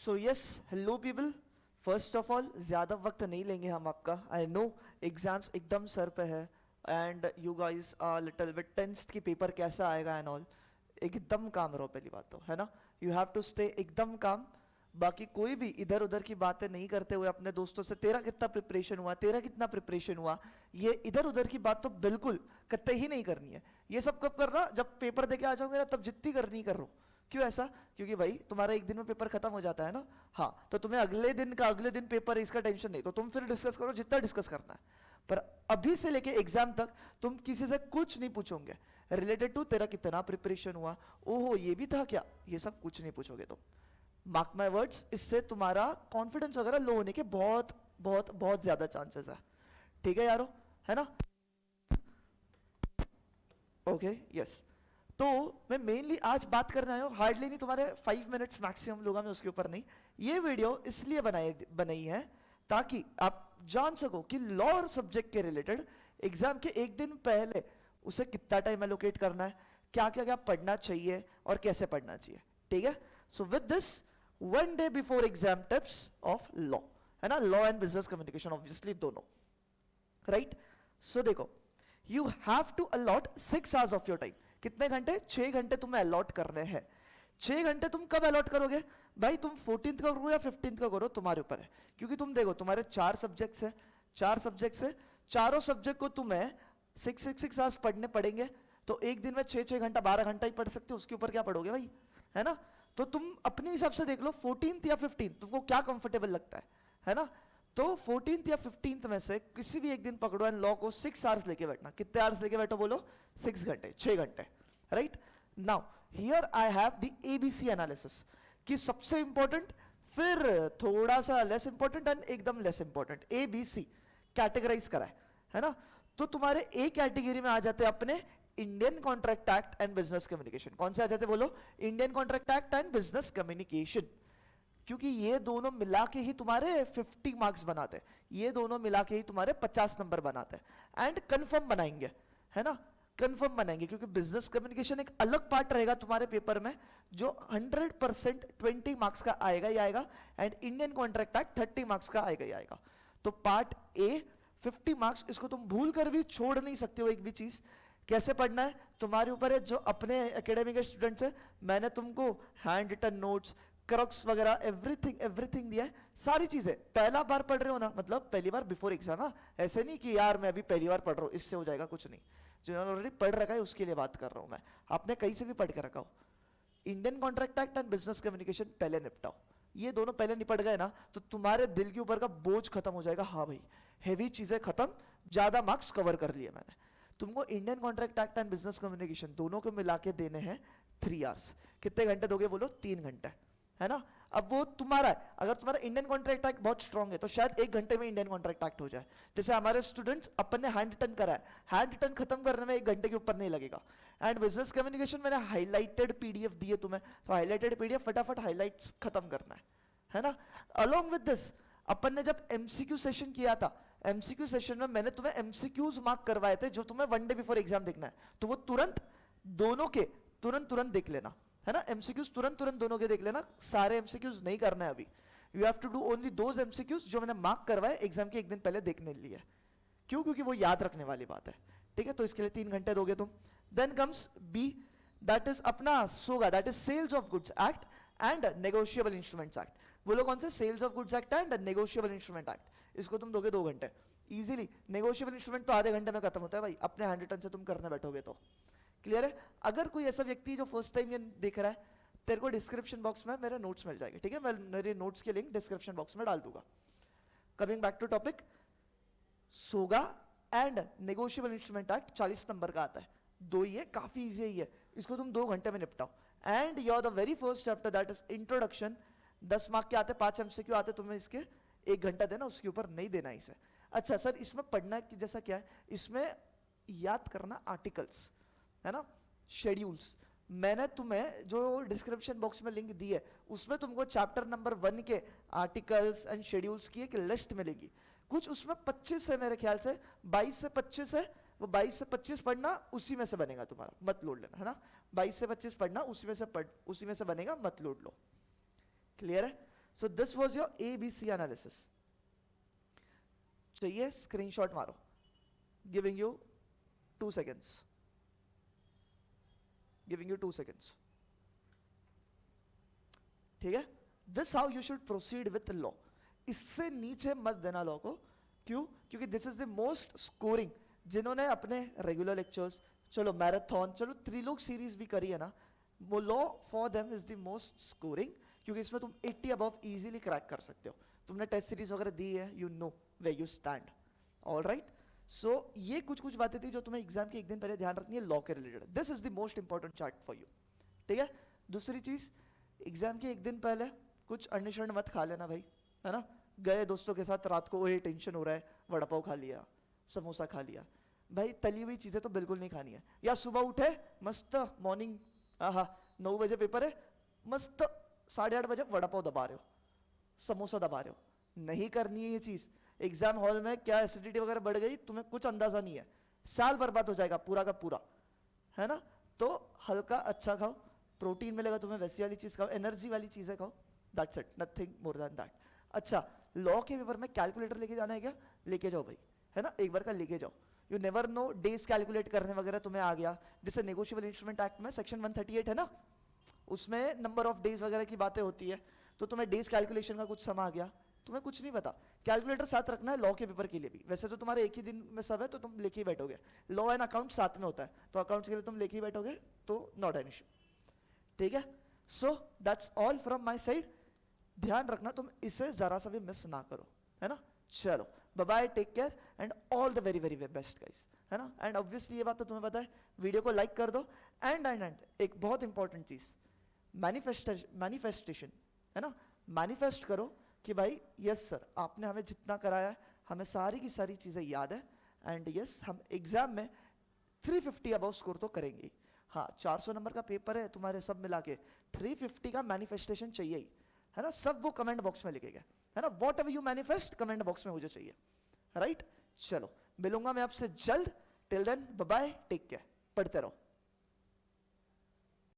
So yes, hello people. First of all ज़्यादा वक्त नहीं लेंगे हम आपका। आई नो एग्जाम्स एकदम सर पे है and you guys are little bit tensed कि पेपर कैसा आएगा एंड ऑल। एकदम काम रहो, पहली बात तो है ना। यू हैव टू स्टे एकदम काम। बाकी कोई भी इधर उधर की बातें नहीं करते हुए अपने दोस्तों से तेरा कितना प्रिपरेशन हुआ, तेरा कितना प्रिपरेशन हुआ, ये इधर उधर की बात तो बिल्कुल कतई ही नहीं करनी है। ये सब कब करना, जब पेपर देके आ जाओगे ना, तब जितनी करनी कर लो। क्यों ऐसा? क्योंकि भाई तुम्हारा एक दिन में पेपर खत्म हो जाता है ना। हाँ, तो तुम्हें अगले दिन का अगले दिन पेपर है, इसका टेंशन नहीं, तो तुम फिर डिस्कस करो जितना डिस्कस करना है। पर अभी से लेके एग्जाम तक तुम किसी से कुछ नहीं पूछोगे रिलेटेड टू तेरा कितना प्रिपरेशन हुआ, ओहो ये भी था क्या, ये सब कुछ नहीं पूछोगे तुम। मार्क माई वर्ड्स, इससे तुम्हारा कॉन्फिडेंस वगैरह लो होने के बहुत बहुत बहुत ज्यादा चांसेस है। ठीक है यारो, है ना? Okay yes. तो मैं मेनली आज बात करने आया हूँ, हार्डली नहीं, तुम्हारे 5 मिनट्स मैक्सिमम लूंगा मैं, उसके ऊपर नहीं। ये वीडियो इसलिए बनाई है ताकि आप जान सको कि लॉ और सब्जेक्ट के रिलेटेड एग्जाम के एक दिन पहले उसे कितना टाइम एलोकेट करना है, क्या क्या क्या पढ़ना चाहिए और कैसे पढ़ना चाहिए। ठीक है? So with this, 1 day before exam tips of law, है ना, law and business communication obviously दोनों, राइट? सो देखो, you have to allot 6 hours of your time. कितने घंटे? 6 घंटे तुम्हें अलॉट करने हैं। 6 घंटे तुम कब अलॉट करोगे भाई? तुम 14th का करो या 15th का करो, तुम्हारे ऊपर है। क्योंकि तुम देखो, तुम्हारे 4 सब्जेक्ट्स है, 4 सब्जेक्ट्स है, चारों सब्जेक्ट को तुम्हें 6 आवर्स पढ़ने पड़ेंगे। तो एक दिन में 6 घंटा 12 घंटा ही पढ़ सकते हो, उसके ऊपर क्या पढ़ोगे भाई, है ना? तो तुम अपने हिसाब से देख लो, 14th या 15th तुमको क्या कंफर्टेबल लगता है ना? तो 14th या 15th में से किसी भी एक दिन पकड़ो एंड लॉ को 6 आवर्स लेके बैठना। कितने आवर्स लेके बैठो बोलो? 6 घंटे, 6 घंटे, right? Now here I have the ABC analysis, कि सबसे इंपॉर्टेंट, फिर थोड़ा सा लेस इंपॉर्टेंट एंड एकदम लेस इंपॉर्टेंट, एबीसी कैटेगराइज करा है ना? तो तुम्हारे ए कैटेगरी में आ जाते हैं अपने Indian contract act and business communication. कौन से आ जाते बोलो? Indian contract act and business communication. क्योंकि ये दोनों मिला के ही तुम्हारे 50 मार्क्स बनाते हैं, ये दोनों मिला के ही तुम्हारे 50 नंबर बनाते हैं। एंड कंफर्म बनाएंगे, है ना? कंफर्म बनाएंगे, क्योंकि बिजनेस कम्युनिकेशन एक अलग पार्ट रहेगा तुम्हारे पेपर में, जो 100% 20 मार्क्स का आएगा ही आएगा, and Indian contract act 30 marks का आएगा ही आएगा। तो पार्ट ए 50 मार्क्स, इसको तुम भूल कर भी छोड़ नहीं सकते हो। एक भी चीज कैसे पढ़ना है तुम्हारे ऊपर है। जो अपने एकेडमी के स्टूडेंट्स है, मैंने तुमको हैंड रिटन नोट्स, क्रक्स वगैरह एवरीथिंग दिया है, सारी चीजें। पहला बार पढ़ रहे हो ना, मतलब पहली बार बिफोर एग्जाम। हाँ, ऐसे नहीं कि यार मैं अभी पहली बार पढ़ रहा हूं इससे हो जाएगा, कुछ नहीं। जिन्होंने ऑलरेडी पढ़ रखा है उसके लिए बात कर रहा हूं मैं। आपने कहीं से भी पढ़ के रखा हो, Indian contract act and business communication पहले निपटाओ। ये दोनों पहले निपट गए ना, तो तुम्हारे दिल के ऊपर का बोझ खत्म हो जाएगा। हाँ भाई, हेवी चीजें खत्म, ज्यादा मार्क्स कवर कर लिए मैंने। तुमको Indian contract act and business communication दोनों को मिला के देने हैं 3 आवर्स। कितने घंटे दोगे बोलो? 3 घंटे, है ना? अब वो तुम्हारा है। अगर तुम्हारा इंडियन कॉन्ट्रैक्ट एक्ट बहुत स्ट्रांग है तो शायद 1 घंटे में इंडियन कॉन्ट्रैक्ट एक्ट हो जाए। जैसे हमारे स्टूडेंट्स अपन ने हैंड रिटन करा है, हैंड रिटन खत्म करने में 1 घंटे के ऊपर नहीं लगेगा। एंड बिजनेस कम्युनिकेशन मैंने हाईलाइटेड पीडीएफ दी है तुम्हें, तो हाईलाइटेड पीडीएफ फटाफट हाईलाइट्स खत्म करना है ना? अलोंग विद दिस, अपन ने जब एमसीक्यू सेशन किया था, एमसीक्यू सेशन में मैंने तुम्हें एमसीक्यूज मार्क करवाए थे, जो तुम्हें 1 डे बिफोर एग्जाम देखना है। तो वो तुरंत दोनों के तुरंत देख लेना, है ना? एमसीक्यूज तुरंत दोनों के देख लेना। सारे एमसीक्यूज नहीं करना है अभी। You have to do only those MCQs जो मैंने मार्क करवाए एग्जाम के एक दिन पहले देखने लिए। क्यों? क्योंकि वो याद रखने वाली बात है। ठीक है? तो इसके लिए 3 घंटे दोगे तुम। Then comes B, that is अपना SOGA, that is sales of goods act and negotiable instruments act. बोलो कौन से? Sales of goods act and negotiable instrument act. इसको तुम दोगे 2 घंटे इजीली। नेगोशिएबल इंस्ट्रूमेंट तो आधे घंटे में खत्म होता है भाई, अपने हैंड रिटन से तुम करने बैठोगे तो। क्लियर है? अगर कोई ऐसा व्यक्ति जो फर्स्ट टाइम ये देख रहा है, तेरे को डिस्क्रिप्शन बॉक्स में मेरे नोट्स मिल जाएंगे। ठीक है? मैं मेरे नोट्स के लिंक डिस्क्रिप्शन बॉक्स में डाल दूंगा। Coming back to topic, SOGA and negotiable instrument act 40 number का आता है। 2 ही है, काफी इजी ही है। इसको तुम 2 घंटे में निपटाओ। And your the very first chapter that is introduction, 10 mark के आते, 5 एमसीक्यू आते, तुम्हें इसके 1 घंटा देना, उसके ऊपर नहीं देना इसे। अच्छा सर, इसमें पढ़ना की जैसा क्या है? इसमें याद करना आर्टिकल्स, है ना, शेड्यूल्स। मैंने तुम्हें जो डिस्क्रिप्शन बॉक्स में लिंक दी है, उसमें तुमको चैप्टर नंबर 1 के आर्टिकल्स एंड शेड्यूल्स की एक लिस्ट मिलेगी। कुछ उसमें 25 है मेरे ख्याल से, 22 से 25 है। वो 22 से 25 पढ़ना, उसी में से बनेगा तुम्हारा, मत लोड लेना, है ना? 22 से 25 पढ़ना, उसी में से बनेगा, मत लोड लो। क्लियर है? So this was your ABC analysis. चाहिए स्क्रीनशॉट मारो. Giving you 2 seconds. Giving you 2 seconds. ठीक है. This how you should proceed with law. इससे नीचे मत देना लॉ को. क्यों? क्योंकि this is the most scoring. जिन्होंने अपने रेगुलर लेक्चर्स, चलो मैराथन, चलो त्रिलोक सीरीज भी करी है ना, वो law for them is the most scoring. क्योंकि इसमें तुम 80 अबव इजीली क्रैक कर सकते हो. तुमने टेस्ट सीरीज वगैरह दी है, you know way you stand. All right. So ये कुछ कुछ बातें थी जो तुम्हें एग्जाम के एक दिन पहले ध्यान रखनी है लॉ के related. This is the most important chart for you. ठीक है. दूसरी चीज, एग्जाम के एक दिन पहले कुछ अन्वेषण मत खा लेना भाई, है ना. गए दोस्तों के साथ रात को, ये टेंशन हो रहा है, वड़ा पाव खा लिया, समोसा खा लिया. भाई तली हुई चीजें तो बिल्कुल नहीं खानी है. या सुबह उठे मस्त मॉर्निंग, हाँ 9 बजे पेपर है, मस्त 8:30 बजे वड़ा पाव दबा रहे हो, समोसा दबा रहे हो. नहीं करनी है ये चीज. एग्जाम हॉल में क्या एसिडिटी वगैरह बढ़ गई तुम्हें कुछ अंदाजा नहीं है. साल बर्बाद हो जाएगा पूरा का पूरा, है ना. तो हल्का अच्छा खाओ, प्रोटीन मिलेगा तुम्हें, वैसी वाली चीज खाओ, एनर्जी वाली चीजें खाओ. That's it, nothing more than that. अच्छा, लॉ के पेपर में कैलकुलेटर लेके जाना है क्या? लेके जाओ भाई, है ना. एक बार का लेके जाओ. You never know, days calculate करने वगैरह तुम्हें आ गया. जैसे नेगोशिएबल इंस्ट्रूमेंट एक्ट में सेक्शन 138 है ना, उसमें नंबर ऑफ डेज वगैरह की बातें होती है. तो तुम्हें डेज कैलकुलेशन का कुछ समा आ गया, तुम्हें कुछ नहीं पता, कैलकुलेटर साथ रखना है लॉ के पेपर के लिए भी. वैसे तो तुम्हारे एक ही दिन में सब है तो तुम लेके ही बैठोगे. लॉ एंड अकाउंट साथ में होता है, तो अकाउंट्स के लिए तुम लेके ही बैठोगे, तो नॉट एन इशू. ठीक है. So that's all from my side. ध्यान रखना तुम इसे जरा सा भी मिस ना करो, है ना. चलो bye bye, take care and all the very very best guys, है ना. एंड ऑब्वियसली ये बात तो तुम्हें पता है, वीडियो को लाइक कर दो. एंड एक बहुत इंपॉर्टेंट चीज, मैनिफेस्टेशन, है ना. मैनिफेस्ट करो कि भाई यस सर, आपने हमें जितना कराया है, हमें सारी की सारी चीजें याद है. एंड यस, हम एग्जाम में 350 अबव स्कोर तो करेंगे. हाँ, 400 नंबर का पेपर है तुम्हारे, सब मिला के 350 का मैनिफेस्टेशन चाहिए ही, है ना. सब वो कमेंट बॉक्स में लिखेगा, है ना. Whatever you manifest comment box में मुझे चाहिए. राइट. चलो मिलूंगा मैं आपसे जल्द. Till then bye bye, take care, पढ़ते रहो.